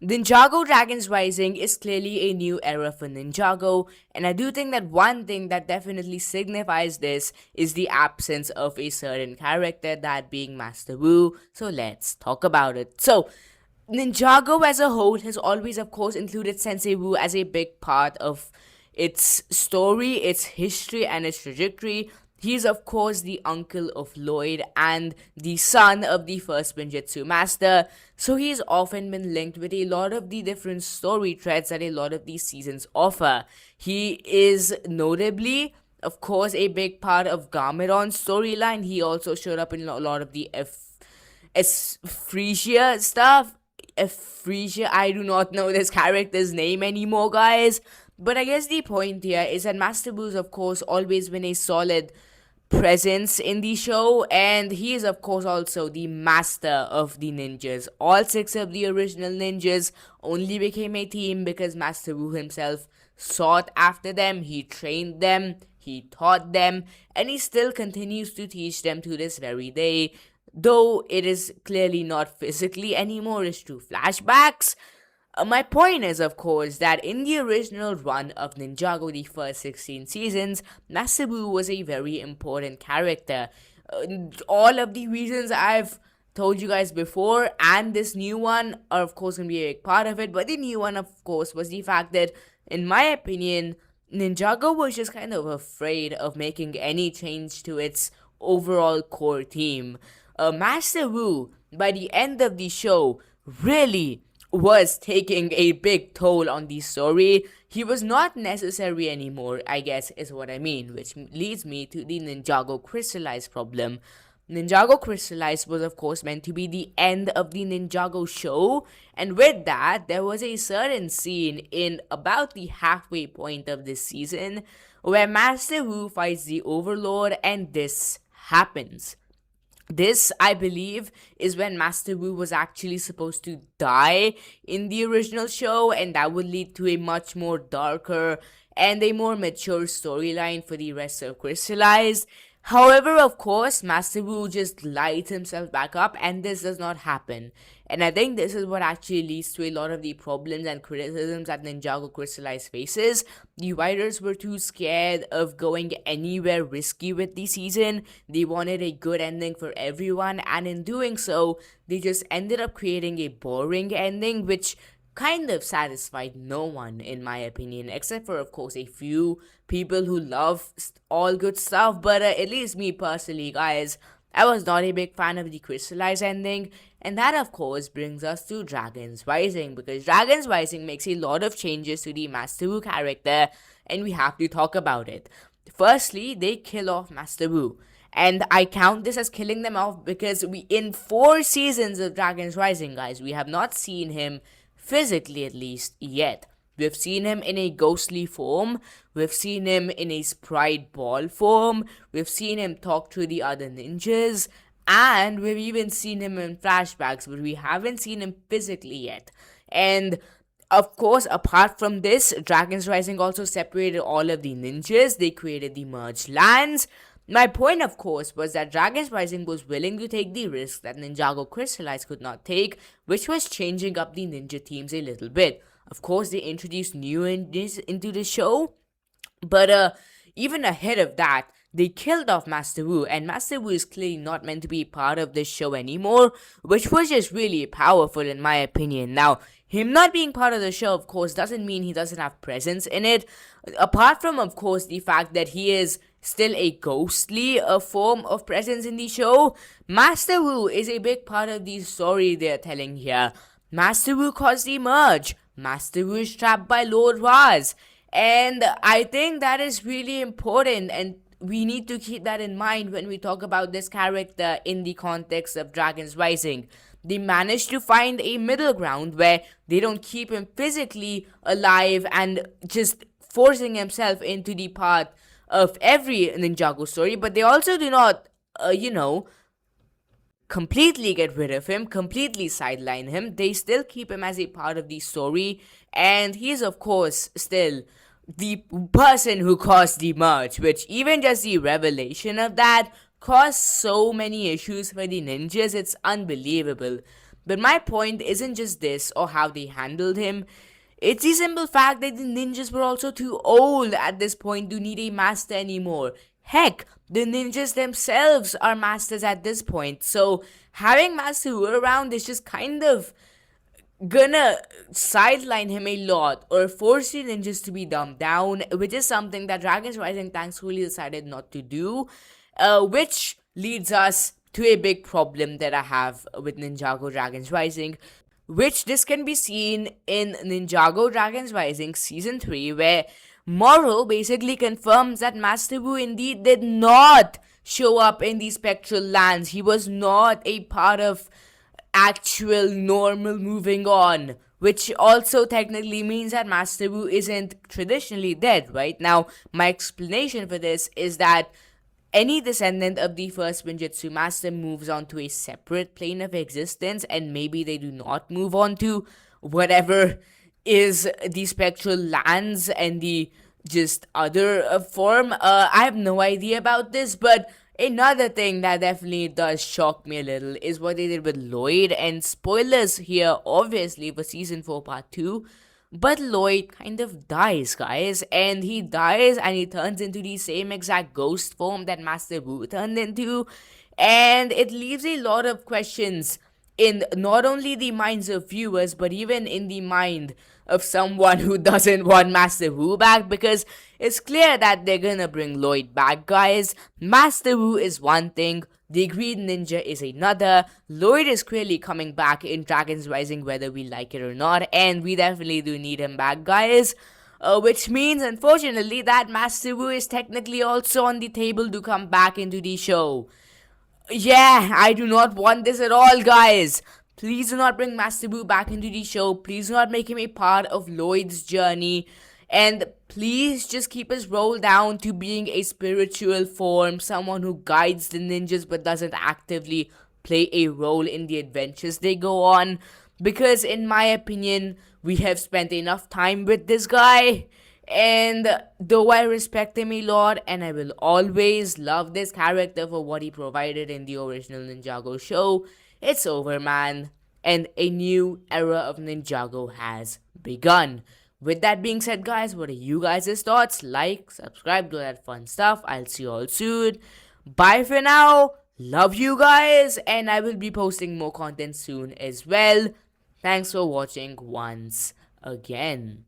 Ninjago Dragons Rising is clearly a new era for Ninjago, and I do think that one thing that definitely signifies this is the absence of a certain character, that being Master Wu. So let's talk about it. So, Ninjago as a whole has always, of course, included Sensei Wu as a big part of its story, its history, and its trajectory. He is, of course, the uncle of Lloyd and the son of the first ninjutsu master, so he's often been linked with a lot of the different story threads that a lot of these seasons offer. He is notably, of course, a big part of Garmadon's storyline. He also showed up in a lot of the Ephresia stuff. Ephresia, I do not know this character's name anymore, guys. But I guess the point here is that Master Wu's, of course, always been a solid presence in the show, and he is, of course, also the master of the ninjas. All six of the original ninjas only became a team because Master Wu himself sought after them, he trained them, he taught them, and he still continues to teach them to this very day. Though it is clearly not physically anymore, it's through flashbacks. My point is, of course, that in the original run of Ninjago, the first 16 seasons, Master Wu was a very important character. All of the reasons I've told you guys before and this new one are, of course, going to be a big part of it, but the new one, of course, was the fact that, in my opinion, Ninjago was just kind of afraid of making any change to its overall core team. Master Wu, by the end of the show, really was taking a big toll on the story. He was not necessary anymore, I guess is what I mean, which leads me to the Ninjago Crystallized problem. Ninjago Crystallized was, of course, meant to be the end of the Ninjago show, and with that, there was a certain scene in about the halfway point of this season where Master Wu fights the Overlord, and this happens. This, I believe, is when Master Wu was actually supposed to die in the original show, and that would lead to a much more darker and a more mature storyline for the rest of Crystallized. However, of course, Master Wu just lights himself back up, and this does not happen. And I think this is what actually leads to a lot of the problems and criticisms that Ninjago Crystallized faces. The writers were too scared of going anywhere risky with the season. They wanted a good ending for everyone, and in doing so, they just ended up creating a boring ending, which kind of satisfied no one, in my opinion, except for, of course, a few people who love all good stuff. But at least me personally, guys, I was not a big fan of the Crystallized ending, and that, of course, brings us to Dragons Rising, because Dragons Rising makes a lot of changes to the Master Wu character, and we have to talk about it. Firstly, they kill off Master Wu. And I count this as killing them off because in 4 seasons of Dragons Rising, guys, we have not seen him physically, at least, yet. We've seen him in a ghostly form, we've seen him in a sprite ball form, we've seen him talk to the other ninjas, and we've even seen him in flashbacks, but we haven't seen him physically yet. And of course, apart from this, Dragons Rising also separated all of the ninjas. They created the merged lands. My point, of course, was that Dragons Rising was willing to take the risk that Ninjago Crystallized could not take, which was changing up the ninja teams a little bit. Of course, they introduced new ninjas into the show, but even ahead of that, they killed off Master Wu, and Master Wu is clearly not meant to be part of this show anymore, which was just really powerful in my opinion. Now, him not being part of the show, of course, doesn't mean he doesn't have presence in it, apart from, of course, the fact that he is still a ghostly form of presence in the show. Master Wu is a big part of the story they're telling here. Master Wu caused the merge. Master Wu is trapped by Lord Raz. And I think that is really important, and we need to keep that in mind when we talk about this character in the context of Dragons Rising. They managed to find a middle ground where they don't keep him physically alive and just forcing himself into the path of every Ninjago story, but they also do not, completely get rid of him, completely sideline him. They still keep him as a part of the story, and he is, of course, still the person who caused the merge, which even just the revelation of that caused so many issues for the ninjas. It's unbelievable. But my point isn't just this or how they handled him. It's the simple fact that the ninjas were also too old at this point to need a master anymore. Heck, the ninjas themselves are masters at this point. So having Master Wu around is just kind of gonna sideline him a lot or force the ninjas to be dumbed down, which is something that Dragons Rising thankfully decided not to do, which leads us to a big problem that I have with Ninjago Dragons Rising, which this can be seen in Ninjago Dragons Rising Season 3, where Moro basically confirms that Master Wu indeed did not show up in the spectral lands. He was not a part of actual normal moving on, which also technically means that Master Wu isn't traditionally dead, right? Now, my explanation for this is that any descendant of the first ninjutsu master moves on to a separate plane of existence, and maybe they do not move on to whatever is the spectral lands and the just other form. I have no idea about this, but another thing that definitely does shock me a little is what they did with Lloyd. And spoilers here, obviously, for season 4, part 2. But Lloyd kind of dies, guys. And he dies and he turns into the same exact ghost form that Master Wu turned into. And it leaves a lot of questions in not only the minds of viewers, but even in the mind of someone who doesn't want Master Wu back, because it's clear that they're gonna bring Lloyd back, guys. Master Wu is one thing, the Green Ninja is another. Lloyd is clearly coming back in Dragons Rising whether we like it or not, and we definitely do need him back, guys. Which means, unfortunately, that Master Wu is technically also on the table to come back into the show. Yeah, I do not want this at all, guys. Please do not bring Master Wu back into the show. Please do not make him a part of Lloyd's journey. And please just keep his role down to being a spiritual form, someone who guides the ninjas but doesn't actively play a role in the adventures they go on. Because, in my opinion, we have spent enough time with this guy. And though I respect him a lot and I will always love this character for what he provided in the original Ninjago show, it's over, man. And a new era of Ninjago has begun. With that being said, guys, what are you guys' thoughts? Like, subscribe, do that fun stuff. I'll see you all soon. Bye for now. Love you guys. And I will be posting more content soon as well. Thanks for watching once again.